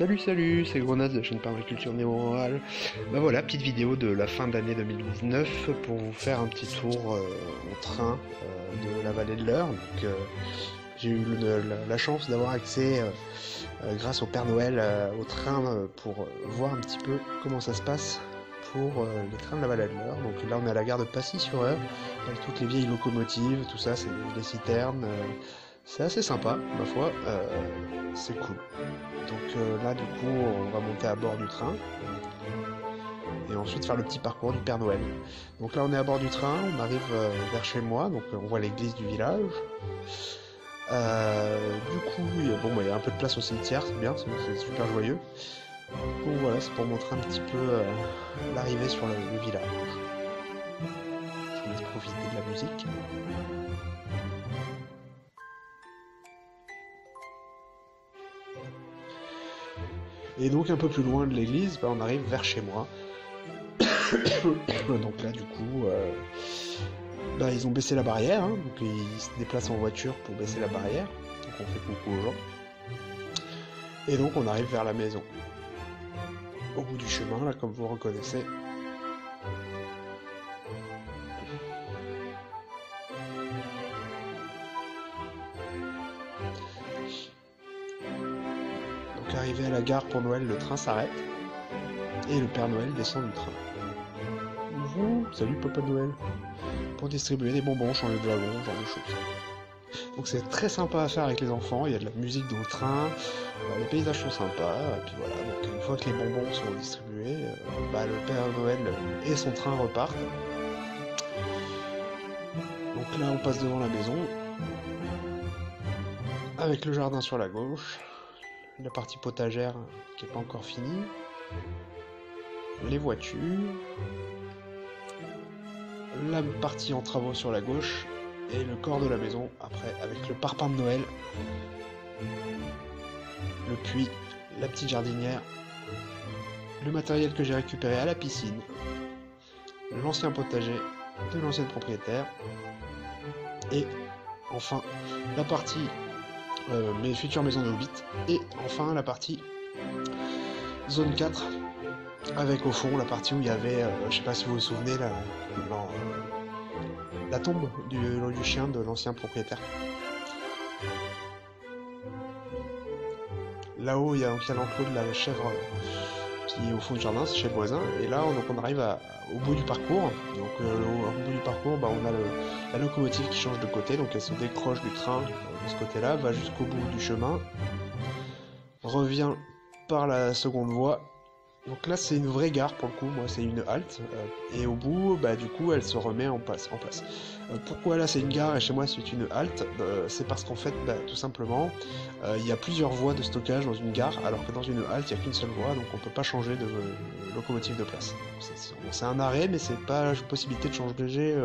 Salut, c'est Grenade de la chaîne Permaculture Néo-Rurale. Bah voilà, petite vidéo de la fin d'année 2019 pour vous faire un petit tour au train de la vallée de l'Eure. Donc j'ai eu la chance d'avoir accès grâce au Père Noël au train pour voir un petit peu comment ça se passe pour les trains de la vallée de l'Eure. Donc là on est à la gare de Passy-sur-Eure avec toutes les vieilles locomotives, tout ça, c'est des citernes. C'est assez sympa, ma foi, c'est cool. Donc là, du coup, on va monter à bord du train et ensuite faire le petit parcours du Père Noël. Donc là, on est à bord du train, on arrive vers chez moi, donc on voit l'église du village. Du coup, il y a un peu de place au cimetière, c'est bien, c'est super joyeux. Donc voilà, c'est pour montrer un petit peu l'arrivée sur le village. Je vous laisse profiter de la musique. Et donc un peu plus loin de l'église, on arrive vers chez moi. Donc là du coup, ils ont baissé la barrière, donc ils se déplacent en voiture pour baisser la barrière. Donc on fait coucou aux gens. Et donc on arrive vers la maison. Au bout du chemin, là comme vous reconnaissez. Donc arrivé à la gare pour Noël, le train s'arrête. Et le Père Noël descend du train. Bonjour, salut Papa Noël. Pour distribuer des bonbons, changer de wagon, genre de choses. Donc c'est très sympa à faire avec les enfants, il y a de la musique dans le train, les paysages sont sympas, et puis voilà, donc une fois que les bonbons sont distribués, le Père Noël et son train repartent. Donc là on passe devant la maison, avec le jardin sur la gauche, la partie potagère qui n'est pas encore finie, les voitures, la partie en travaux sur la gauche, et le corps de la maison après avec le parpaing de Noël, le puits, la petite jardinière, le matériel que j'ai récupéré à la piscine, l'ancien potager de l'ancienne propriétaire, et enfin la partie mes futures maisons de Hobbit, et enfin la partie zone 4 avec au fond la partie où il y avait, je sais pas si vous vous souvenez, la tombe du chien de l'ancien propriétaire. Là-haut, il y a l'enclos de la chèvre qui est au fond du jardin, c'est chez le voisin. Et là, on arrive au bout du parcours. Donc, au bout du parcours, on a la locomotive qui change de côté. Donc, elle se décroche du train de ce côté-là, va jusqu'au bout du chemin, revient par la seconde voie. Donc là, c'est une vraie gare pour le coup. Moi, c'est une halte. Et au bout, du coup, elle se remet en place. Pourquoi là, c'est une gare et chez moi, c'est une halte? C'est parce qu'en fait, tout simplement, il y a plusieurs voies de stockage dans une gare, alors que dans une halte, il n'y a qu'une seule voie, donc on peut pas changer de locomotive de place. C'est un arrêt, mais c'est pas la possibilité de changer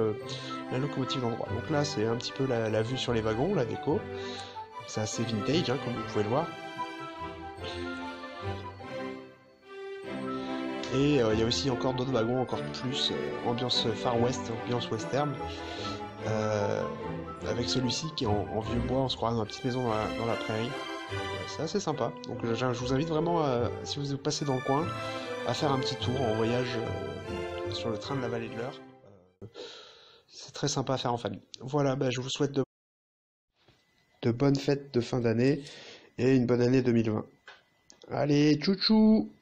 la locomotive d'endroit. Donc là, c'est un petit peu la vue sur les wagons, la déco. C'est assez vintage, comme vous pouvez le voir. Et il y a aussi encore d'autres wagons, encore plus ambiance Far West, ambiance western. Avec celui-ci qui est en vieux bois, on se croirait dans la petite maison dans la prairie. C'est assez sympa. Donc je vous invite vraiment, si vous passez dans le coin, à faire un petit tour en voyage sur le train de la vallée de l'Eure. C'est très sympa à faire en famille. Voilà, je vous souhaite de bonnes fêtes de fin d'année et une bonne année 2020. Allez, tchou tchou!